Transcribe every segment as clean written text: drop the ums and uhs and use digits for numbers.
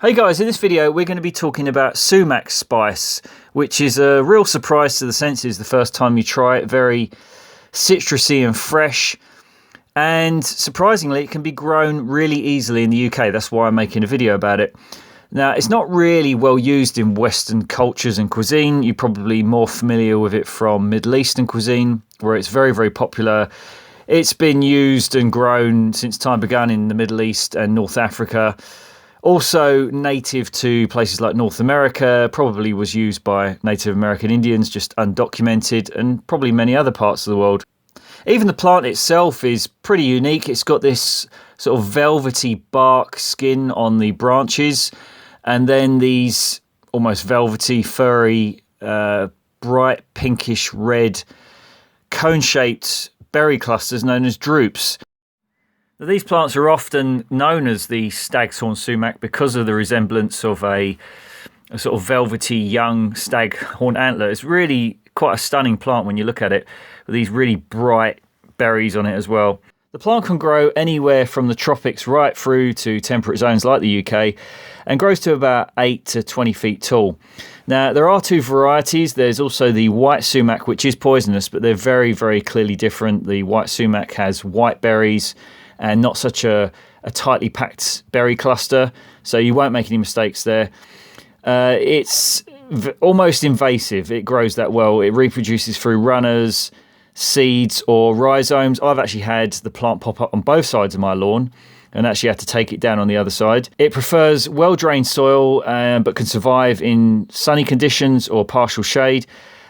Hey guys, in this video we're going to be talking about Sumac spice, which is a real surprise to the senses the first time you try it. Very citrusy and fresh, and surprisingly it can be grown really easily in the UK. That's why I'm making a video about it. Now, it's not really well used in Western cultures and cuisine. You're probably more familiar with it from Middle Eastern cuisine, where it's very, very popular. It's been used and grown since time began in the Middle East and North Africa. Also native to places like North America, probably was used by Native American Indians, just undocumented, and probably many other parts of the world. Even the plant itself is pretty unique. It's got this sort of velvety bark skin on the branches, and then these almost velvety, furry, bright pinkish red cone-shaped berry clusters known as drupes. Now, these plants are often known as the stag's horn sumac because of the resemblance of a sort of velvety young stag horn antler. It's really quite a stunning plant when you look at it, with these really bright berries on it as well. The plant can grow anywhere from the tropics right through to temperate zones like the UK, and grows to about 8 to 20 feet tall. Now, there are two varieties. There's also the white sumac, which is poisonous, but they're very, very clearly different. The white sumac has white berries and not such a tightly packed berry cluster, so you won't make any mistakes there. It's almost invasive. It grows that well. It reproduces through runners, seeds, or rhizomes. I've actually had the plant pop up on both sides of my lawn and actually had to take it down on the other side. It prefers well-drained soil, but can survive in sunny conditions or partial shade,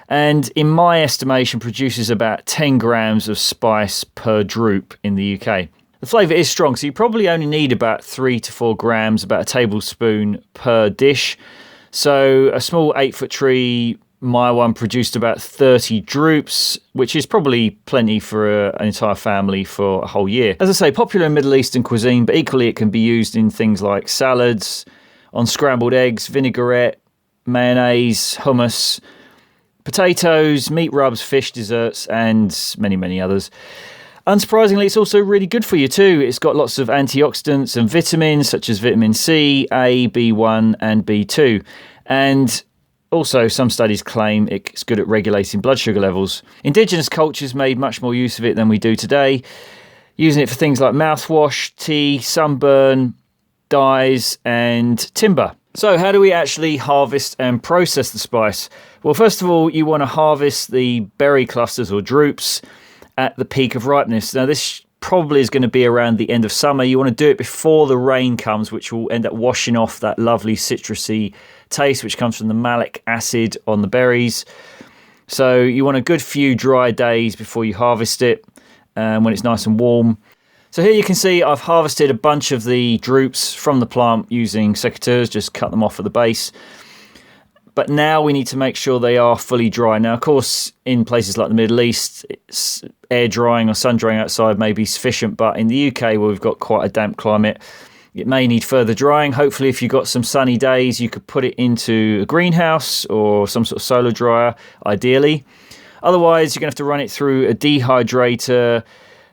and in my estimation produces about 10 grams of spice per drupe in the UK. The flavour is strong, so you probably only need about 3 to 4 grams, about a tablespoon per dish. So a small 8-foot tree, my one, produced about 30 drupes, which is probably plenty for an entire family for a whole year. As I say, popular in Middle Eastern cuisine, but equally it can be used in things like salads, on scrambled eggs, vinaigrette, mayonnaise, hummus, potatoes, meat rubs, fish desserts, and many, many others. Unsurprisingly, it's also really good for you too. It's got lots of antioxidants and vitamins such as vitamin C, A, B1 and B2. And also some studies claim it's good at regulating blood sugar levels. Indigenous cultures made much more use of it than we do today, using it for things like mouthwash, tea, sunburn, dyes and timber. So how do we actually harvest and process the spice? Well, first of all, you want to harvest the berry clusters or drupes at the peak of ripeness. Now, this probably is going to be around the end of summer. You want to do it before the rain comes, which will end up washing off that lovely citrusy taste which comes from the malic acid on the berries. So you want a good few dry days before you harvest it, when it's nice and warm. So here you can see I've harvested a bunch of the drupes from the plant using secateurs, just cut them off at the base. But now we need to make sure they are fully dry. Now, of course, in places like the Middle East, it's air drying or sun drying outside may be sufficient. But in the UK, where we've got quite a damp climate, it may need further drying. Hopefully, if you've got some sunny days, you could put it into a greenhouse or some sort of solar dryer, ideally. Otherwise, you're going to have to run it through a dehydrator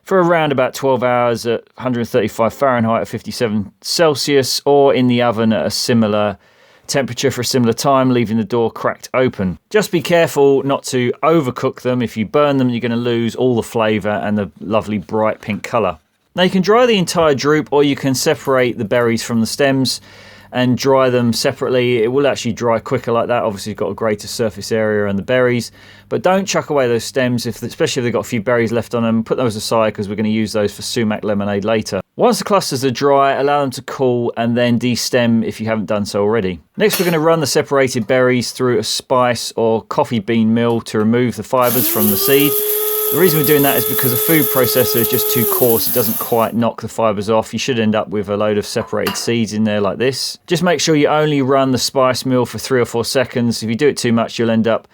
for around about 12 hours at 135 Fahrenheit or 57 Celsius, or in the oven at a similar temperature for a similar time, leaving the door cracked open. Just be careful not to overcook them. If you burn them, you're going to lose all the flavour and the lovely bright pink colour. Now, you can dry the entire drupe, or you can separate the berries from the stems and dry them separately. It will actually dry quicker like that. Obviously, you've got a greater surface area and the berries, but don't chuck away those stems, especially if they've got a few berries left on them. Put those aside because we're going to use those for sumac lemonade later. Once the clusters are dry, allow them to cool and then destem if you haven't done so already. Next, we're going to run the separated berries through a spice or coffee bean mill to remove the fibres from the seed. The reason we're doing that is because a food processor is just too coarse. It doesn't quite knock the fibres off. You should end up with a load of separated seeds in there like this. Just make sure you only run the spice mill for 3 or 4 seconds. If you do it too much, you'll end up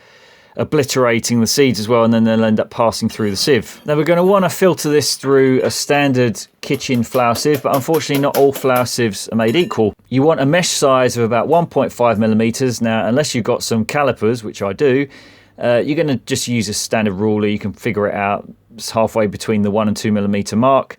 obliterating the seeds as well, and then they'll end up passing through the sieve. Now, we're going to want to filter this through a standard kitchen flour sieve, but unfortunately not all flour sieves are made equal. You want a mesh size of about 1.5 millimeters. Now, unless you've got some calipers, which I do, you're going to just use a standard ruler. You can figure it out. It's halfway between the 1 and 2 millimeter mark.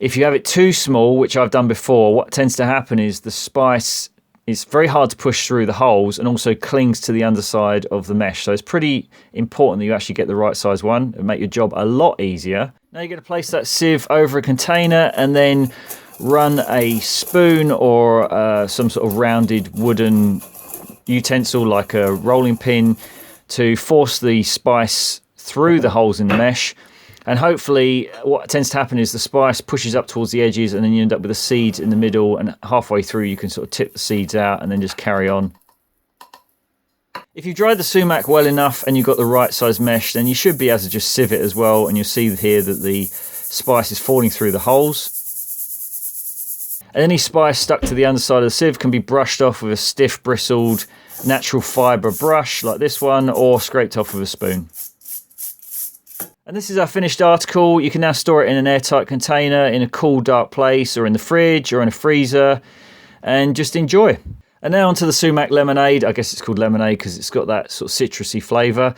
If you have it too small, which I've done before, what tends to happen is the spice it's very hard to push through the holes and also clings to the underside of the mesh. So it's pretty important that you actually get the right size one and make your job a lot easier. Now you're going to place that sieve over a container and then run a spoon or some sort of rounded wooden utensil like a rolling pin to force the spice through the holes in the mesh. And hopefully what tends to happen is the spice pushes up towards the edges and then you end up with the seeds in the middle, and halfway through you can sort of tip the seeds out and then just carry on. If you've dried the sumac well enough and you've got the right size mesh, then you should be able to just sieve it as well, and you'll see here that the spice is falling through the holes. And any spice stuck to the underside of the sieve can be brushed off with a stiff bristled natural fibre brush like this one, or scraped off with a spoon. And this is our finished article. You can now store it in an airtight container in a cool, dark place, or in the fridge, or in a freezer, and just enjoy. And now onto the sumac lemonade. I guess it's called lemonade because it's got that sort of citrusy flavour.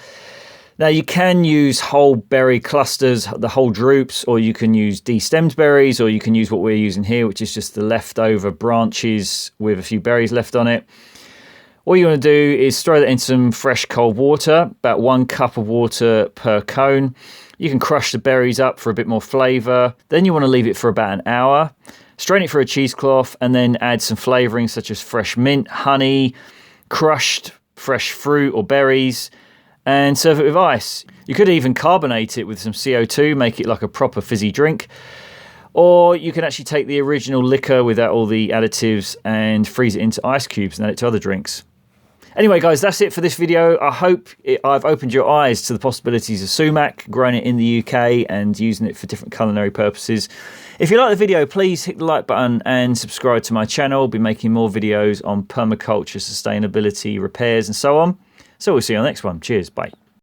Now you can use whole berry clusters, the whole drupes, or you can use destemmed berries, or you can use what we're using here, which is just the leftover branches with a few berries left on it. All you want to do is throw that in some fresh cold water, about 1 cup of water per cone. You can crush the berries up for a bit more flavour. Then you want to leave it for about an hour. Strain it through a cheesecloth and then add some flavouring such as fresh mint, honey, crushed fresh fruit or berries, and serve it with ice. You could even carbonate it with some CO2, make it like a proper fizzy drink. Or you can actually take the original liquor without all the additives and freeze it into ice cubes and add it to other drinks. Anyway, guys, that's it for this video. I hope I've opened your eyes to the possibilities of sumac, growing it in the UK and using it for different culinary purposes. If you like the video, please hit the like button and subscribe to my channel. I'll be making more videos on permaculture, sustainability, repairs, and so on. So we'll see you on the next one. Cheers. Bye.